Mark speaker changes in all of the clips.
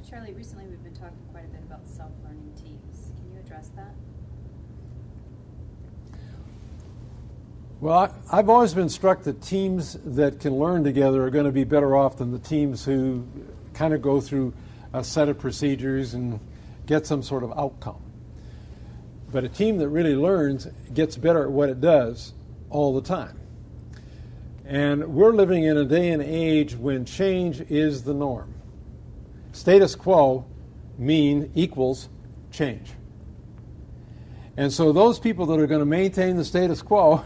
Speaker 1: Charlie, recently we've been talking quite a bit about self-learning teams. Can you address that?
Speaker 2: Well, I've always been struck that teams that can learn together are going to be better off than the teams who kind of go through a set of procedures and get some sort of outcome. But a team that really learns gets better at what it does all the time. And we're living in a day and age when change is the norm. Status quo equals change. And so those people that are going to maintain the status quo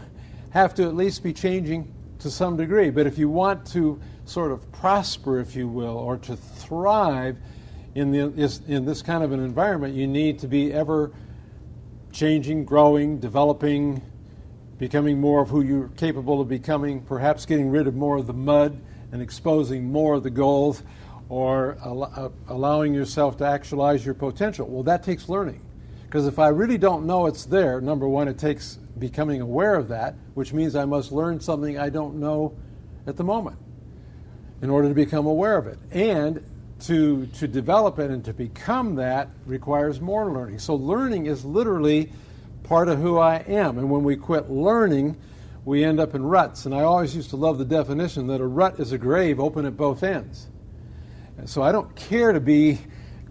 Speaker 2: have to at least be changing to some degree. But if you want to sort of prosper, if you will, or to thrive in this kind of an environment, you need to be ever changing, growing, developing, becoming more of who you're capable of becoming, perhaps getting rid of more of the mud and exposing more of the gold, or allowing yourself to actualize your potential. Well, that takes learning. Because if I really don't know it's there, number one, it takes becoming aware of that, which means I must learn something I don't know at the moment in order to become aware of it. And to develop it and to become that requires more learning. So learning is literally part of who I am. And when we quit learning, we end up in ruts. And I always used to love the definition that a rut is a grave open at both ends. And so I don't care to be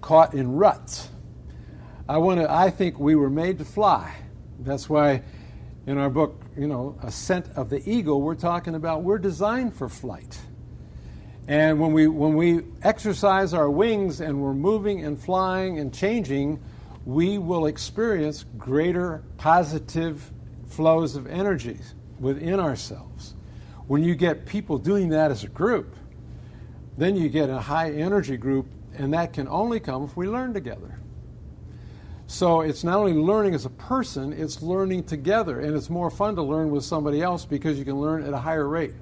Speaker 2: caught in ruts. I think we were made to fly. That's why in our book, Ascent of the Eagle, we're talking about we're designed for flight. And when we exercise our wings and we're moving and flying and changing, we will experience greater positive flows of energy within ourselves. When you get people doing that as a group, then you get a high energy group, and that can only come if we learn together. So it's not only learning as a person, it's learning together. And it's more fun to learn with somebody else because you can learn at a higher rate.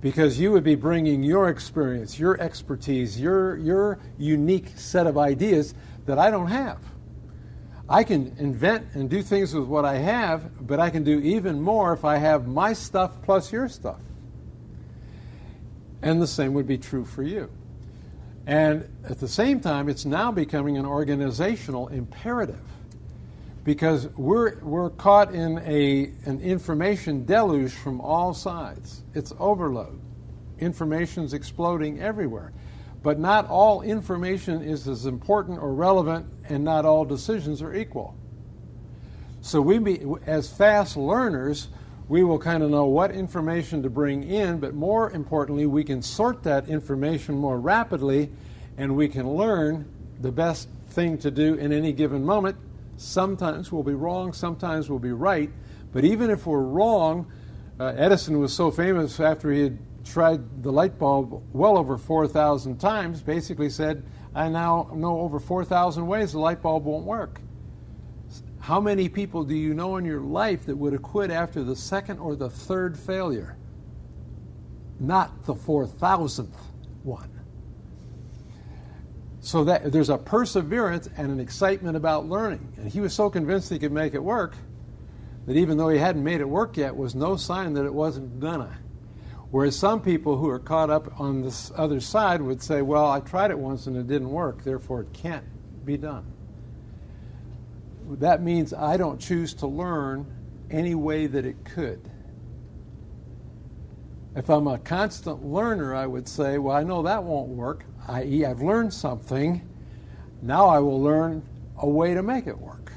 Speaker 2: Because you would be bringing your experience, your expertise, your unique set of ideas that I don't have. I can invent and do things with what I have, but I can do even more if I have my stuff plus your stuff. And the same would be true for you. And at the same time, it's now becoming an organizational imperative because we're caught in an information deluge from all sides. It's overload. Information's exploding everywhere. But not all information is as important or relevant, and not all decisions are equal. So as fast learners, we will kind of know what information to bring in, but more importantly, we can sort that information more rapidly, and we can learn the best thing to do in any given moment. Sometimes we'll be wrong, sometimes we'll be right, but even if we're wrong, Edison was so famous after he had tried the light bulb well over 4,000 times, basically said, I now know over 4,000 ways the light bulb won't work. How many people do you know in your life that would have quit after the second or the third failure? Not the 4,000th one. So that there's a perseverance and an excitement about learning. And he was so convinced he could make it work that even though he hadn't made it work yet, was no sign that it wasn't gonna. Whereas some people who are caught up on this other side would say, well, I tried it once and it didn't work, therefore it can't be done. That means I don't choose to learn any way that it could. If I'm a constant learner, I would say, well, I know that won't work, i.e. I've learned something. Now I will learn a way to make it work.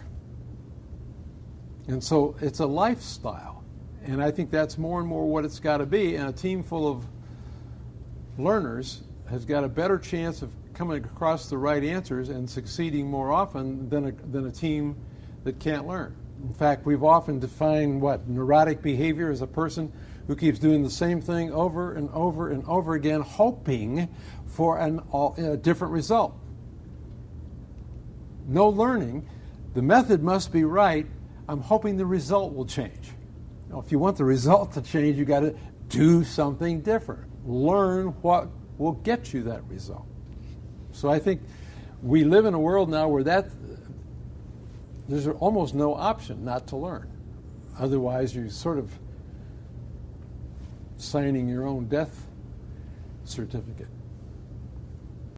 Speaker 2: And so it's a lifestyle. And I think that's more and more what it's got to be. And a team full of learners has got a better chance of coming across the right answers and succeeding more often than a team that can't learn. In fact, we've often defined neurotic behavior as a person who keeps doing the same thing over and over and over again, hoping for a different result. No learning. The method must be right. I'm hoping the result will change. Now, if you want the result to change, you've got to do something different. Learn what will get you that result. So I think we live in a world now where there's almost no option not to learn. Otherwise, you're sort of signing your own death certificate.